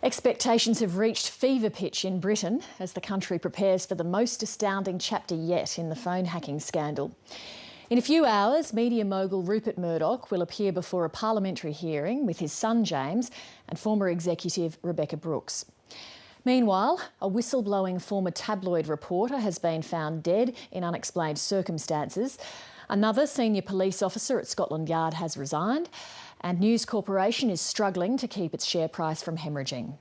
Expectations have reached fever pitch in Britain as the country prepares for the most astounding chapter yet in the phone hacking scandal. In a few hours, media mogul Rupert Murdoch will appear before a parliamentary hearing with his son James and former executive Rebekah Brooks. Meanwhile, a whistleblowing former tabloid reporter has been found dead in unexplained circumstances. Another senior police officer at Scotland Yard has resigned, and News Corporation is struggling to keep its share price from hemorrhaging.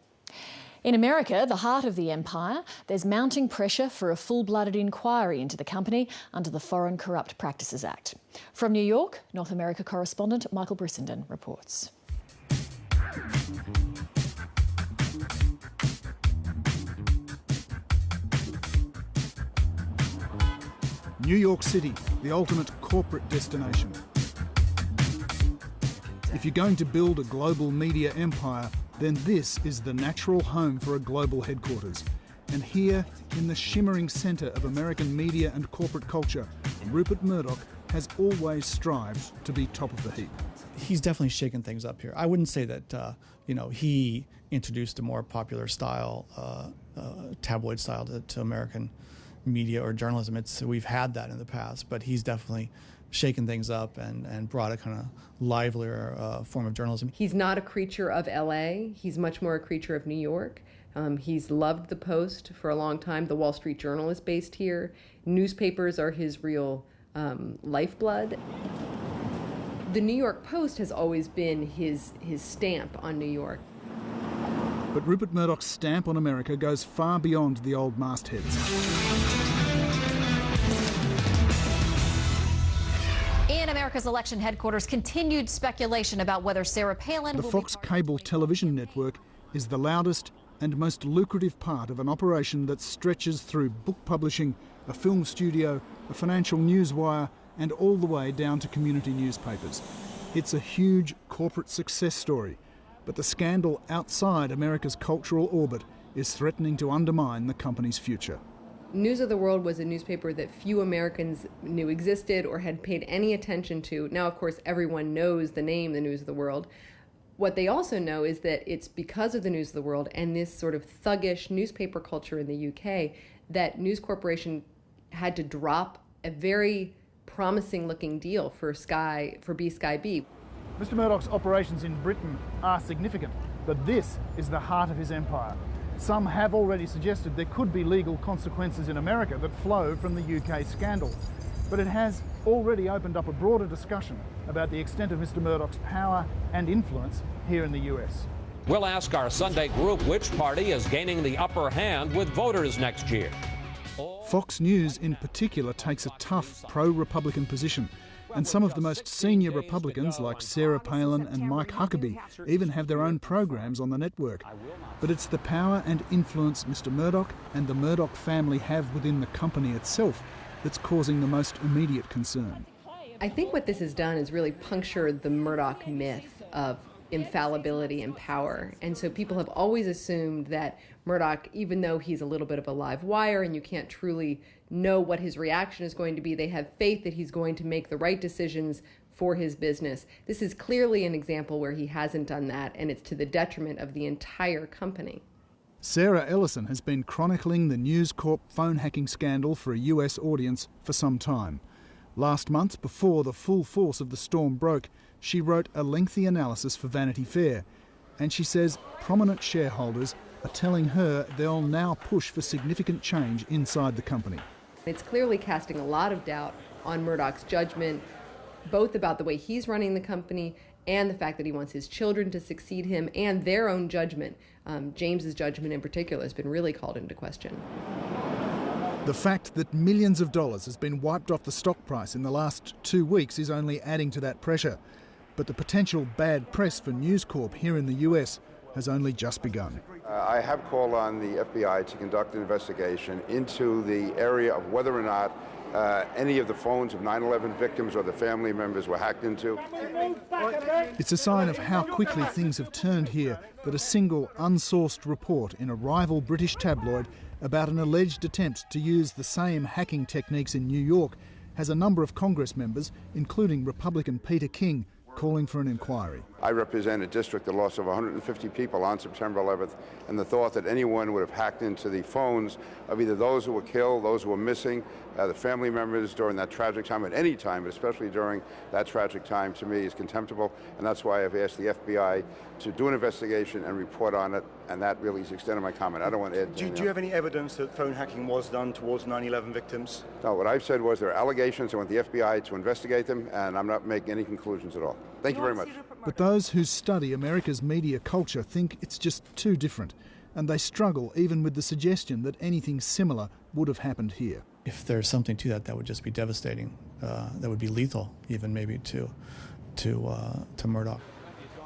In America, the heart of the empire, there's mounting pressure for a full-blooded inquiry into the company under the Foreign Corrupt Practices Act. From New York, North America correspondent Michael Brissenden reports. New York City, the ultimate corporate destination. If you're going to build a global media empire, then this is the natural home for a global headquarters. And here, in the shimmering centre of American media and corporate culture, Rupert Murdoch has always strived to be top of the heap. He's definitely shaken things up here. I wouldn't say that, he introduced a more popular style, tabloid style to American media or journalism. We've had that in the past, but he's definitely shaken things up and brought a kind of livelier form of journalism. He's not a creature of LA. He's much more a creature of New York. He's loved the Post for a long time. The Wall Street Journal is based here. Newspapers are his real lifeblood. The New York Post has always been his stamp on New York. But Rupert Murdoch's stamp on America goes far beyond the old mastheads. In America's election headquarters, continued speculation about whether Sarah Palin The Fox cable television network is the loudest and most lucrative part of an operation that stretches through book publishing, a film studio, a financial news wire, and all the way down to community newspapers. It's a huge corporate success story, but the scandal outside America's cultural orbit is threatening to undermine the company's future. News of the World was a newspaper that few Americans knew existed or had paid any attention to. Now, of course, everyone knows the name, the News of the World. What they also know is that it's because of the News of the World and this sort of thuggish newspaper culture in the UK that News Corporation had to drop a very promising-looking deal for B Sky B. Mr. Murdoch's operations in Britain are significant, but this is the heart of his empire. Some have already suggested there could be legal consequences in America that flow from the UK scandal. But it has already opened up a broader discussion about the extent of Mr. Murdoch's power and influence here in the US. We'll ask our Sunday group which party is gaining the upper hand with voters next year. Fox News in particular takes a tough pro-Republican position, and some of the most senior Republicans like Sarah Palin and Mike Huckabee even have their own programs on the network. But it's the power and influence Mr. Murdoch and the Murdoch family have within the company itself that's causing the most immediate concern. I think what this has done is really punctured the Murdoch myth of infallibility and power. And so people have always assumed that Murdoch, even though he's a little bit of a live wire and you can't truly know what his reaction is going to be, they have faith that he's going to make the right decisions for his business. This is clearly an example where he hasn't done that, and it's to the detriment of the entire company. Sarah Ellison has been chronicling the News Corp phone hacking scandal for a US audience for some time. Last month, before the full force of the storm broke, she wrote a lengthy analysis for Vanity Fair, and she says prominent shareholders are telling her they'll now push for significant change inside the company. It's clearly casting a lot of doubt on Murdoch's judgment, both about the way he's running the company and the fact that he wants his children to succeed him and their own judgment. James's judgment in particular has been really called into question. The fact that millions of dollars has been wiped off the stock price in the last 2 weeks is only adding to that pressure. But the potential bad press for News Corp here in the US has only just begun. I have called on the FBI to conduct an investigation into the area of whether or not any of the phones of 9/11 victims or the family members were hacked into. It's a sign of how quickly things have turned here that a single unsourced report in a rival British tabloid about an alleged attempt to use the same hacking techniques in New York has a number of Congress members, including Republican Peter King, calling for an inquiry. I represent a district that lost over 150 people on September 11th, and the thought that anyone would have hacked into the phones of either those who were killed, those who were missing, the family members during that tragic time, at any time, but especially during that tragic time, to me is contemptible, and that's why I've asked the FBI to do an investigation and report on it, and that really is the extent of my comment. I don't want to add Do you have any evidence that phone hacking was done towards 9/11 victims? No, what I've said was there are allegations. I want the FBI to investigate them, and I'm not making any conclusions at all. Thank you very much. But those who study America's media culture think it's just too different, and they struggle even with the suggestion that anything similar would have happened here. If there's something to that, that would just be devastating. That would be lethal, even maybe to Murdoch.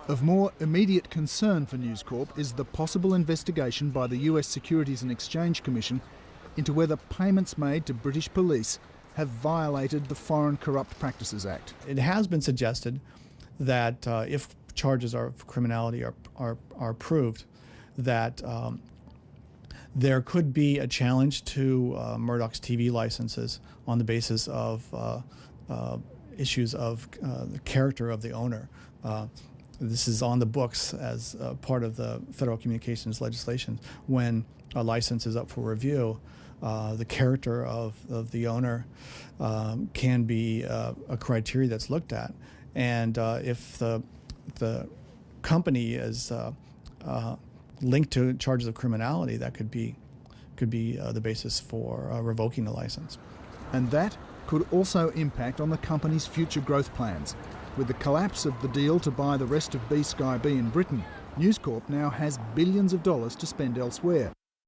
Of more immediate concern for News Corp is the possible investigation by the US Securities and Exchange Commission into whether payments made to British police have violated the Foreign Corrupt Practices Act. It has been suggested that if charges of criminality are proved, that there could be a challenge to Murdoch's TV licenses on the basis of issues of the character of the owner. This is on the books as part of the federal communications legislation. When a license is up for review, the character of the owner can be a criteria that's looked at. And if the company is linked to charges of criminality, that could be the basis for revoking the license. And that could also impact on the company's future growth plans. With the collapse of the deal to buy the rest of B-Sky B in Britain, News Corp now has billions of dollars to spend elsewhere.